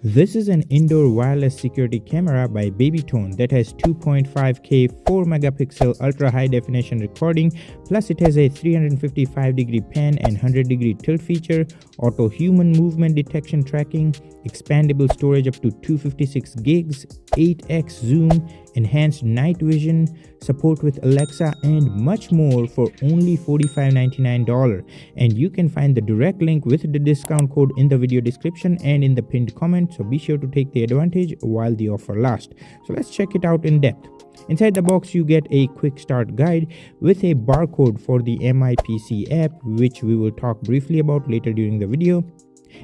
This is an indoor wireless security camera by Babytone that has 2.5K 4 megapixel ultra high definition recording, plus it has a 355-degree pan and 100-degree tilt feature, auto human movement detection tracking, expandable storage up to 256 gigs, 8x zoom, enhanced night vision, support with Alexa, and much more for only $45.99. And you can find the direct link with the discount code in the video description and in the pinned comment, so be sure to take the advantage while the offer lasts. So let's check it out in depth. Inside the box you get a quick start guide with a barcode for the MIPC app, which we will talk briefly about later during the video.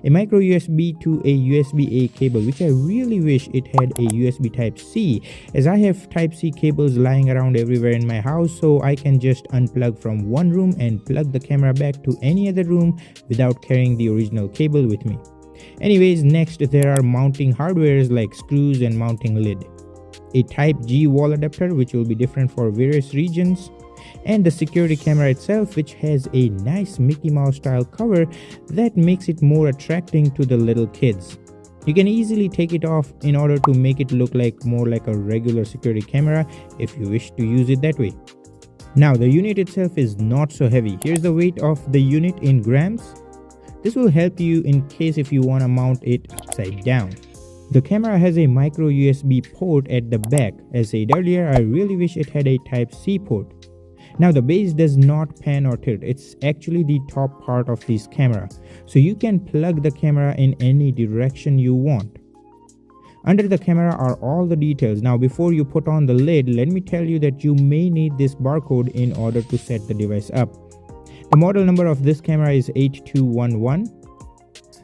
A micro USB to a USB-A cable, which I really wish it had a USB Type-C, as I have Type-C cables lying around everywhere in my house, so I can just unplug from one room and plug the camera back to any other room without carrying the original cable with me. Anyways, next there are mounting hardwares like screws and mounting lid, a Type-G wall adapter which will be different for various regions, and the security camera itself, which has a nice Mickey Mouse style cover that makes it more attracting to the little kids. You can easily take it off in order to make it look more like a regular security camera if you wish to use it that way. Now the unit itself is not so heavy. Here's the weight of the unit in grams. This will help you in case if you want to mount it upside down. The camera has a micro USB port at the back. As said earlier, I really wish it had a Type-C port. Now the base does not pan or tilt, it's actually the top part of this camera, so you can plug the camera in any direction you want. Under the camera are all the details. Now before you put on the lid, let me tell you that you may need this barcode in order to set the device up. The model number of this camera is 8211.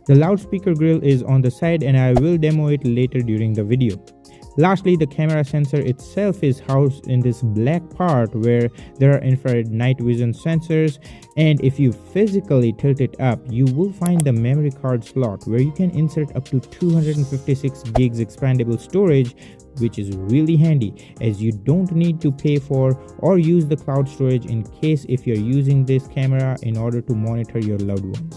The loudspeaker grill is on the side and I will demo it later during the video. Lastly, the camera sensor itself is housed in this black part where there are infrared night vision sensors, and if you physically tilt it up, you will find the memory card slot where you can insert up to 256 gigs expandable storage, which is really handy as you don't need to pay for or use the cloud storage in case if you're using this camera in order to monitor your loved ones.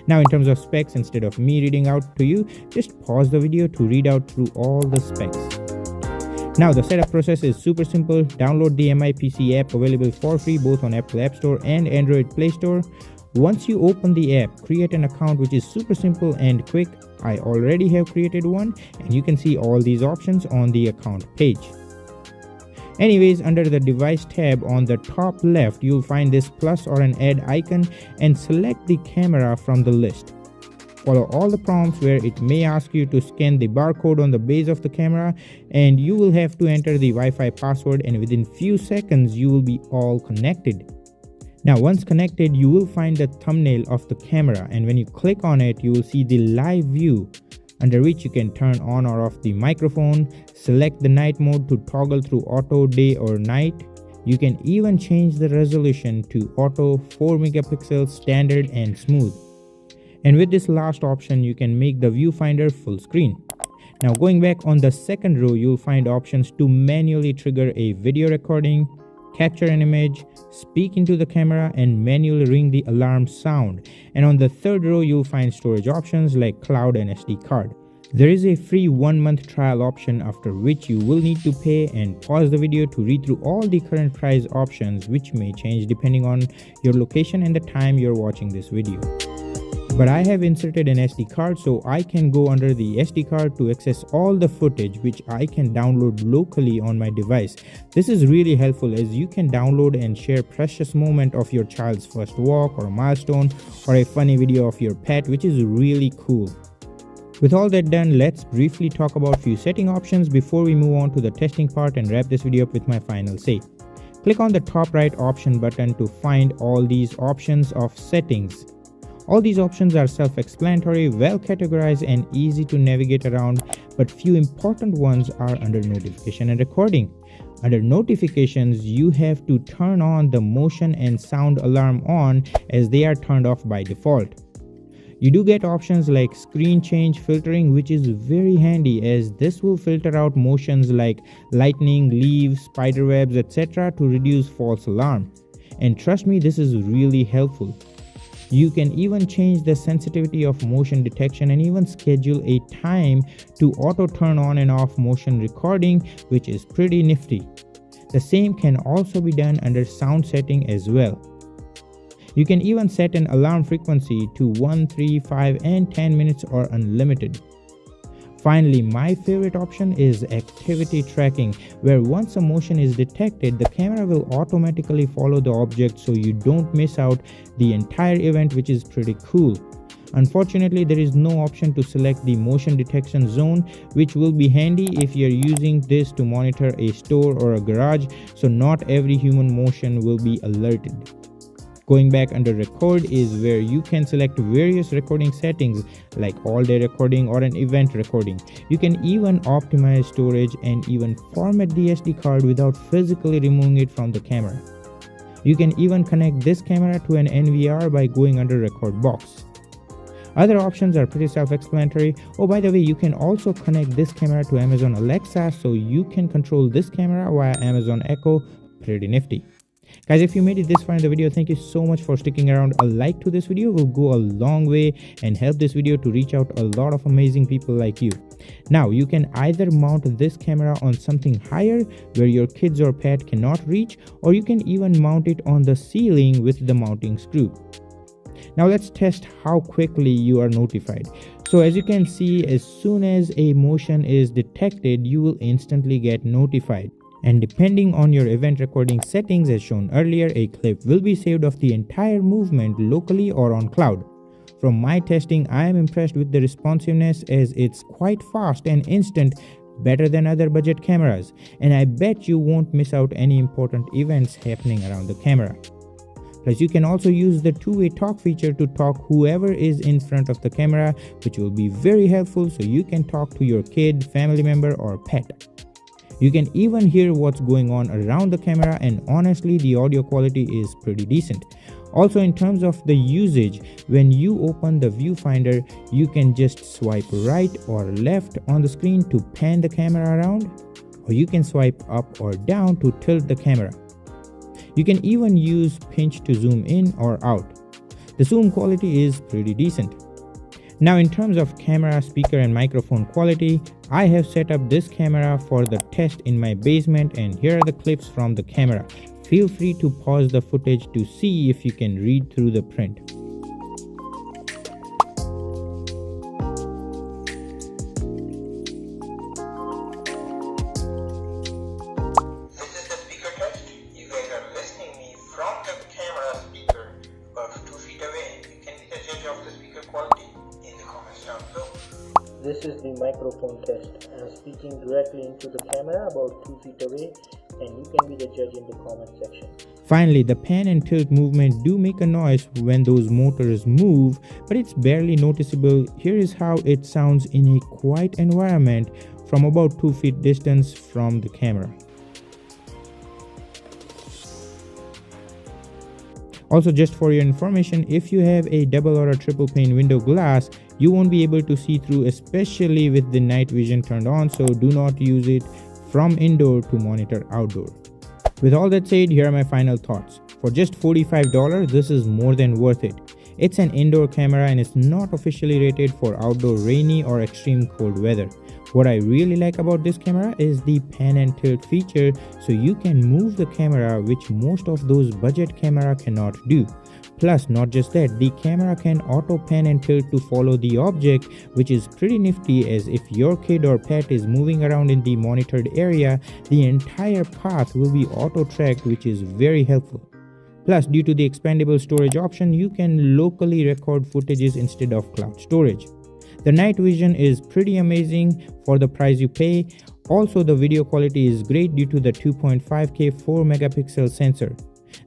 Now in terms of specs, instead of me reading out to you, just pause the video to read out through all the specs. Now the setup process is super simple. Download the MIPC app, available for free both on Apple App Store and Android Play Store. Once you open the app, create an account, which is super simple and quick. I already have created one and you can see all these options on the account page. Anyways, under the device tab on the top left, you'll find this plus or an add icon and select the camera from the list. Follow all the prompts where it may ask you to scan the barcode on the base of the camera, and you will have to enter the Wi-Fi password, and within few seconds you will be all connected. Now once connected, you will find the thumbnail of the camera, and when you click on it, you will see the live view, under which you can turn on or off the microphone, select the night mode to toggle through auto, day or night. You can even change the resolution to auto, 4 megapixels, standard and smooth. And with this last option, you can make the viewfinder full screen. Now going back on the second row, you'll find options to manually trigger a video recording, capture an image, speak into the camera, and manually ring the alarm sound. And on the third row, you'll find storage options like cloud and SD card. There is a free 1-month trial option, after which you will need to pay, and pause the video to read through all the current price options, which may change depending on your location and the time you're watching this video. But I have inserted an SD card, so I can go under the SD card to access all the footage which I can download locally on my device. This is really helpful as you can download and share precious moment of your child's first walk or a milestone or a funny video of your pet, which is really cool. With all that done, let's briefly talk about few setting options before we move on to the testing part and wrap this video up with my final say. Click on the top right option button to find all these options of settings. All these options are self-explanatory, well categorized and easy to navigate around, but few important ones are under notification and recording. Under notifications, you have to turn on the motion and sound alarm on, as they are turned off by default. You do get options like screen change filtering, which is very handy as this will filter out motions like lightning, leaves, spider webs, etc. to reduce false alarm. And trust me, this is really helpful. You can even change the sensitivity of motion detection and even schedule a time to auto turn on and off motion recording, which is pretty nifty. The same can also be done under sound setting as well. You can even set an alarm frequency to 1, 3, 5 and 10 minutes or unlimited. Finally, my favorite option is activity tracking, where once a motion is detected, the camera will automatically follow the object so you don't miss out the entire event, which is pretty cool. Unfortunately, there is no option to select the motion detection zone, which will be handy if you're using this to monitor a store or a garage, so not every human motion will be alerted. Going back under record is where you can select various recording settings like all-day recording or an event recording. You can even optimize storage and even format the SD card without physically removing it from the camera. You can even connect this camera to an NVR by going under record box. Other options are pretty self-explanatory. Oh, by the way, you can also connect this camera to Amazon Alexa, so you can control this camera via Amazon Echo. Pretty nifty. Guys, if you made it this far in the video, thank you so much for sticking around. A like to this video will go a long way and help this video to reach out a lot of amazing people like you. Now, you can either mount this camera on something higher where your kids or pet cannot reach, or you can even mount it on the ceiling with the mounting screw. Now let's test how quickly you are notified. So as you can see, as soon as a motion is detected, you will instantly get notified. And depending on your event recording settings as shown earlier, a clip will be saved of the entire movement locally or on cloud. From my testing, I am impressed with the responsiveness as it's quite fast and instant, better than other budget cameras, and I bet you won't miss out any important events happening around the camera. Plus, you can also use the two-way talk feature to talk whoever is in front of the camera, which will be very helpful so you can talk to your kid, family member or pet. You can even hear what's going on around the camera, and honestly the audio quality is pretty decent. Also, in terms of the usage, when you open the viewfinder, you can just swipe right or left on the screen to pan the camera around, or you can swipe up or down to tilt the camera. You can even use pinch to zoom in or out. The zoom quality is pretty decent. Now, in terms of camera, speaker and microphone quality, I have set up this camera for the test in my basement, and here are the clips from the camera. Feel free to pause the footage to see if you can read through the print. This is the speaker test. You guys are listening me from the camera speaker, but 2 feet away. You can be the judge of the speaker quality in the comments down below. This is the microphone test. I am speaking directly into the camera about 2 feet away, and you can be the judge in the comment section. Finally, the pan and tilt movement do make a noise when those motors move, but it's barely noticeable. Here is how it sounds in a quiet environment from about 2 feet distance from the camera. Also, just for your information, if you have a double or a triple pane window glass, you won't be able to see through, especially with the night vision turned on, so do not use it from indoor to monitor outdoor. With all that said, here are my final thoughts. For just $45, this is more than worth it. It's an indoor camera and it's not officially rated for outdoor rainy or extreme cold weather. What I really like about this camera is the pan and tilt feature, so you can move the camera, which most of those budget camera cannot do. Plus, not just that, the camera can auto pan and tilt to follow the object, which is pretty nifty, as if your kid or pet is moving around in the monitored area, the entire path will be auto tracked, which is very helpful. Plus, due to the expandable storage option, you can locally record footages instead of cloud storage. The night vision is pretty amazing for the price you pay. Also, the video quality is great due to the 2.5K 4 megapixel sensor.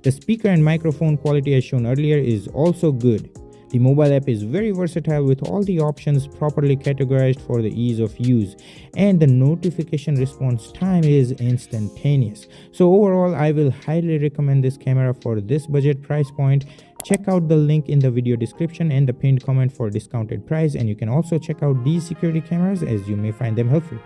The speaker and microphone quality as shown earlier is also good. The mobile app is very versatile with all the options properly categorized for the ease of use, and the notification response time is instantaneous. So overall, I will highly recommend this camera for this budget price point. Check out the link in the video description and the pinned comment for discounted price, and you can also check out these security cameras as you may find them helpful.